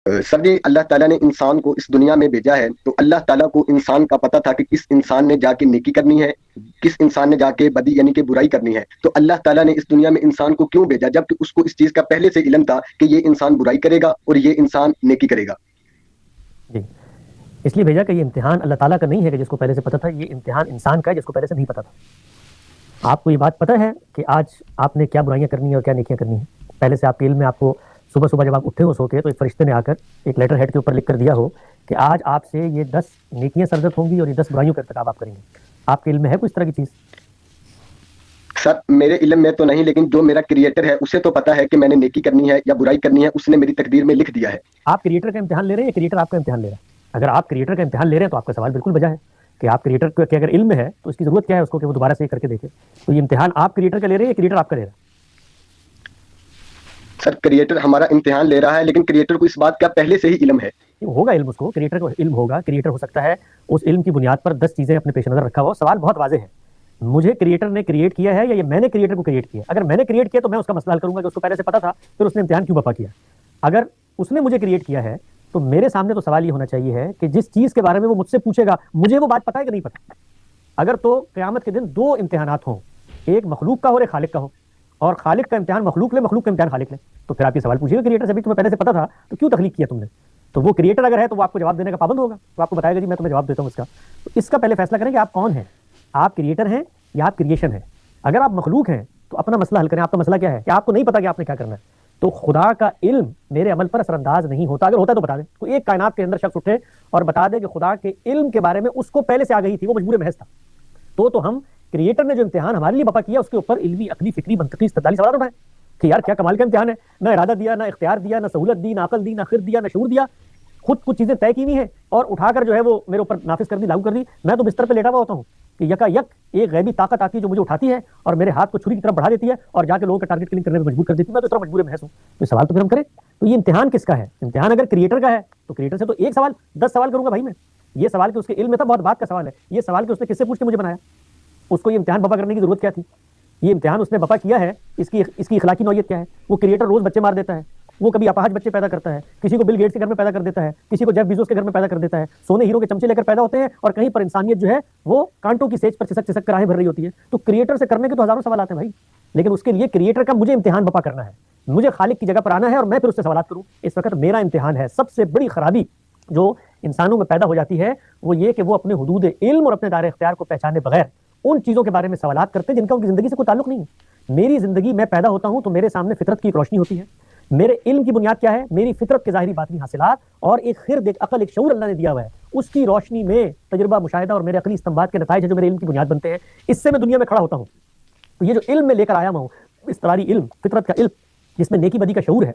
سر جی، اللہ تعالیٰ نے انسان کو اس دنیا میں بھیجا ہے تو اللہ تعالیٰ کو انسان کا پتہ تھا کہ کس انسان نے جا کے نیکی کرنی ہے، کس انسان نے جا کے بدی یعنی کہ برائی کرنی ہے. تو اللہ تعالیٰ نے اس دنیا میں انسان کو کیوں بھیجا جبکہ اس کو اس چیز کا پہلے سے علم تھا کہ یہ انسان برائی کرے گا اور یہ انسان نیکی کرے گا؟ جی، اس لیے بھیجا کہ یہ امتحان اللہ تعالیٰ کا نہیں ہے کہ جس کو پہلے سے پتہ تھا، یہ امتحان انسان کا ہے جس کو پہلے سے نہیں پتہ تھا. آپ کو یہ بات پتہ ہے کہ آج آپ نے کیا برائیاں کرنی ہیں اور کیا نیکیاں کرنی ہیں؟ پہلے سے آپ کے علم میں آپ کو صبح صبح جب آپ اٹھے ہو سو کے تو ایک فرشتے نے آ کر ایک لیٹر ہیڈ کے اوپر لکھ کر دیا ہو کہ آج آپ سے یہ 10 نیکیاں سرزد ہوں گی اور یہ 10 برائیوں کا ارتکاب آپ کریں گے. آپ کے علم میں ہے کوئی اس طرح کی چیز؟ سر میرے علم میں تو نہیں، لیکن جو میرا کریٹر ہے اسے تو پتا ہے کہ میں نے نیکی کرنی ہے یا برائی کرنی ہے، اس نے میری تقدیر میں لکھ دیا ہے. آپ کریٹر کا امتحان لے رہے ہیں یا کریٹر آپ کا امتحان لے رہا ہے؟ اگر آپ کریٹر کا امتحان لے رہے ہیں تو آپ کا سوال بالکل بجا ہے کہ آپ کریٹر کے اگر علم ہے تو اس کی ضرورت کیا ہے اس کو کہ وہ دوبارہ سے یہ کر کے دیکھے. تو یہ امتحان آپ کریٹر کا لے رہے ہیں یا کریٹر آپ کا لے رہا ہے؟ سر کریٹر ہمارا امتحان لے رہا ہے، لیکن کریٹر کو اس بات کا پہلے سے ہی علم ہے. ہوگا علم، اس کو کریٹر کو علم ہوگا. کریٹر ہو سکتا ہے اس علم کی بنیاد پر 10 چیزیں اپنے پیش نظر رکھا ہو. سوال بہت واضح ہے، مجھے کریٹر نے کریٹ کیا ہے یا یہ میں نے کریٹر کو کریٹ کیا؟ اگر میں نے کریٹ کیا تو میں اس کا مسئلہ حل کروں گا کہ اس کو پہلے سے پتا تھا پھر اس نے امتحان کیوں بپا کیا. اگر اس نے مجھے کریٹ کیا ہے تو میرے سامنے تو سوال یہ ہونا چاہیے ہے کہ جس چیز کے بارے میں وہ مجھ سے پوچھے گا مجھے وہ بات پتا ہے کہ نہیں پتا. اگر تو قیامت کے دن 2 امتحانات ہوں، ایک مخلوق کا ہو اور ایک خالق کا ہو، اور خالق کا امتحان مخلوق لے، مخلوق کا امتحان خالق لے، تو پھر آپ یہ سوال پوچھیے گا کریٹر سے بھی تمہیں پہلے سے پتا تھا تو کیوں تخلیق کیا تم نے؟ تو وہ کریٹر اگر ہے تو وہ آپ کو جواب دینے کا پابند ہوگا، تو آپ کو بتائے گا جی میں تمہیں جواب دیتا ہوں اس کا. تو اس کا پہلے فیصلہ کریں کہ آپ کون ہیں، آپ کریٹر ہیں یا آپ کریشن ہیں. اگر آپ مخلوق ہیں تو اپنا مسئلہ حل کریں. آپ کا مسئلہ کیا ہے کہ آپ کو نہیں پتا کہ آپ نے کیا کرنا ہے. تو خدا کا علم میرے عمل پر اثر انداز نہیں ہوتا. اگر ہوتا ہے تو بتا دیں. کوئی ایک کائنات کے اندر شخص اٹھے اور بتا دے کہ خدا کے علم کے بارے میں اس کو پہلے سے آگہی تھی، وہ مجبور محض تھا، تو ہم کریٹر نے جو امتحان ہمارے لیے بپا کیا اس کے اوپر علمی، عقلی، فکری، منطقی، استدلالی سوالات اٹھائیں کہ یار کیا کمال کا امتحان ہے. نہ ارادہ دیا، نہ اختیار دیا، نہ سہولت دی، نہ عقل دی، نہ خرد دیا، نہ شعور دیا. خود کچھ چیزیں طے کی ہوئی ہیں اور اٹھا کر جو ہے وہ میرے اوپر نافذ کر دی، لاگو کر دی. میں تو بستر پہ لیٹا ہوا ہوتا ہوں کہ یکا یک ایک غیبی طاقت آتی ہے جو مجھے اٹھاتی ہے اور میرے ہاتھ کو چھری کی طرف بڑھا دیتی ہے اور جا کے لوگوں کا ٹارگٹ کلنگ کرنے میں مجبور کر دیتی ہے. میں تو اتنا مجبور محض ہوں. تو سوال تو پھر ہم کریں تو یہ امتحان کس کا ہے؟ امتحان اگر کریٹر کا ہے تو کریٹر سے تو ایک سوال 10 سوال کروں گا بھائی میں. یہ سوال کہ اس کے علم میں تھا بہت بات کا سوال ہے. یہ سوال کہ اس نے کس سے پوچھ کے مجھے بنایا، اس کو یہ امتحان بپا کرنے کی ضرورت کیا تھی؟ یہ امتحان اس نے بپا کیا ہے، اس کی اخلاقی نوعیت کیا ہے؟ وہ کریٹر روز بچے مار دیتا ہے، وہ کبھی اپاہج بچے پیدا کرتا ہے، کسی کو بل گیٹس کے گھر میں پیدا کر دیتا ہے، کسی کو جیف بیزوس کے گھر میں پیدا کر دیتا ہے، سونے ہیرو کے چمچے لے کر پیدا ہوتے ہیں اور کہیں پر انسانیت جو ہے وہ کانٹوں کی سیج پر چسک چسک کر آہیں بھر رہی ہوتی ہے. تو کریٹر سے کرنے کے تو ہزاروں سوال آتے ہیں بھائی، لیکن اس کے لیے کریٹر کا مجھے امتحان بپا کرنا ہے. مجھے خالق کی جگہ پر آنا ہے اور میں پھر اس سے سوالات کروں. اس وقت میرا امتحان ہے. سب سے بڑی خرابی جو انسانوں میں پیدا ہو جاتی ہے وہ یہ کہ وہ اپنے حدود علم اور اپنے دائرۂ اختیار کو پہچانے بغیر ان چیزوں کے بارے میں سوالات کرتے ہیں جن کا ان کی زندگی سے کوئی تعلق نہیں ہے. میری زندگی میں پیدا ہوتا ہوں تو میرے سامنے فطرت کی ایک روشنی ہوتی ہے. میرے علم کی بنیاد کیا ہے؟ میری فطرت کے ظاہری باطنی حاصلات اور ایک خرد، ایک عقل، ایک شعور اللہ نے دیا ہوا ہے. اس کی روشنی میں تجربہ، مشاہدہ اور میرے عقلی استنباط کے نتائج ہیں جو میرے علم کی بنیاد بنتے ہیں. اس سے میں دنیا میں کھڑا ہوتا ہوں. تو یہ جو علم میں لے کر آیا ہوں، استراری علم، فطرت کا علم جس میں نیکی بدی کا شعور ہے،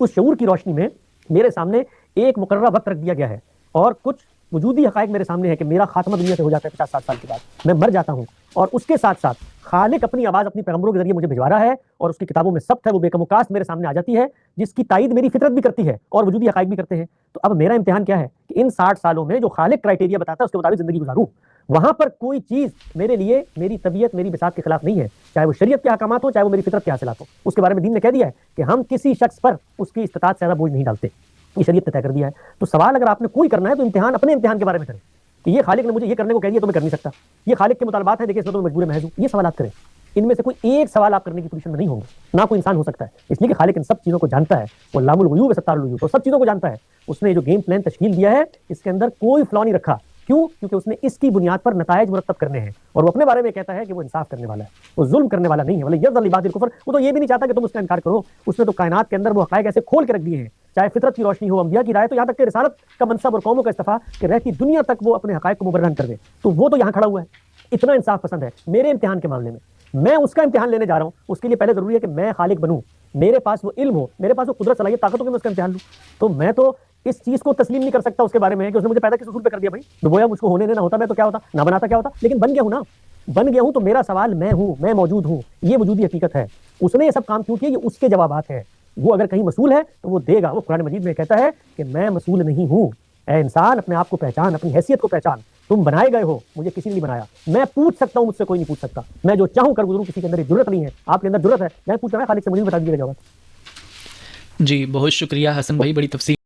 اس شعور کی روشنی میں میرے سامنے ایک مقررہ وقت رکھ دیا گیا ہے اور کچھ وجودی حقائق میرے سامنے ہے کہ میرا خاتمہ دنیا سے ہو جاتا ہے 50-60 سال کے بعد. میں مر جاتا ہوں اور اس کے ساتھ ساتھ خالق اپنی آواز اپنی پیغمبروں کے ذریعے مجھے بھجوا رہا ہے اور اس کی کتابوں میں ثبت ہے، وہ بے کم و کاست میرے سامنے آ جاتی ہے جس کی تائید میری فطرت بھی کرتی ہے اور وجودی حقائق بھی کرتے ہیں. تو اب میرا امتحان کیا ہے کہ ان 60 سالوں میں جو خالق کرائٹیریا بتاتا ہے اس کے مطابق زندگی گزاروں. وہاں پر کوئی چیز میرے لیے میری طبیعت، میری بساط کے خلاف نہیں ہے، چاہے وہ شریعت کے احکامات ہوں، چاہے وہ میری فطرت کے حاصلات ہوں. اس کے بارے میں دین نے کہہ دیا ہے کہ ہم کسی شخص پر اس کی استطاعت سے زیادہ بوجھ نہیں ڈالتے. یہ شریعت نے طے کر دیا ہے. تو سوال اگر آپ نے کوئی کرنا ہے تو امتحان اپنے امتحان کے بارے میں کریں کہ یہ خالق نے مجھے یہ کرنے کو کہہ دیا تو میں کر نہیں سکتا، یہ خالق کے مطالبات ہیں دیکھیں اس میں تو میں مجبور محض ہوں. یہ سوالات کریں. ان میں سے کوئی ایک سوال آپ کرنے کی پوزیشن میں نہیں ہوں گے، نہ کوئی انسان ہو سکتا ہے. اس لیے کہ خالق ان سب چیزوں کو جانتا ہے. وہ علام الغیوب ہے، ستار الغیوب، وہ سب چیزوں کو جانتا ہے. اس نے جو گیم پلان تشکیل دیا ہے اس کے اندر کوئی فلا نہیں رکھا. کیوں؟ کیونکہ اس نے اس کی بنیاد پر نتائج مرتب کرنے ہیں اور وہ اپنے بارے میں کہتا ہے کہ وہ انصاف کرنے والا ہے، وہ ظلم کرنے والا نہیں ہے. ولی یذل لبعض الکفر، وہ تو یہ بھی نہیں چاہتا کہ تم اس کا انکار کرو. اس نے تو کائنات کے اندر وہ حقائق ایسے کھول کے رکھ دیے ہیں، چاہے فطرت کی روشنی ہو، انبیاء کی رائے، تو یہاں تک کہ رسالت کا منصب اور قوموں کا استفا کہ رہتی دنیا تک وہ اپنے حقائق کو مبرہن کر دے. تو وہ تو یہاں کھڑا ہوا ہے. اتنا انصاف پسند ہے. میرے امتحان کے معاملے میں اس کا امتحان لینے جا رہا ہوں. اس کے لیے پہلے ضروری ہے کہ میں خالق بنوں، میرے پاس وہ علم ہو، میرے پاس وہ قدرت، صلاحیت، طاقت ہو کہ میں اس کا امتحان لوں. تو میں تو اس چیز کو تسلیم نہیں کر سکتا اس کے بارے میں کہ اس نے مجھے پیدا کس اصول پہ کر دیا. بھائی ڈبویا مجھ کو ہونے نہ ہوتا میں تو کیا ہوتا، نہ بناتا کیا ہوتا. لیکن بن گیا ہوں نا، بن گیا ہوں. تو میرا سوال میں ہوں، میں موجود ہوں، یہ وجودی حقیقت ہے. اس نے یہ سب کام کیوں کیا؟ یہ اس کے جوابات ہیں. وہ اگر کہیں مسئول ہے تو وہ دے گا. وہ قرآن مجید میں کہتا ہے کہ میں مسئول نہیں ہوں. اے انسان اپنے آپ کو پہچان، اپنی حیثیت کو پہچان. تم بنائے گئے ہو، مجھے کسی نے نہیں بنایا. میں پوچھ سکتا ہوں، مجھ سے کوئی نہیں پوچھ سکتا. میں جو چاہوں کر گزروں. کسی کے اندر ضرورت نہیں ہے. آپ کے اندر ضرورت ہے. میں پوچھ رہا ہوں خالق سے، مجھے بتا دیجیے گا جواب. جی بہت شکریہ حسن بھائی، بڑی تفصیل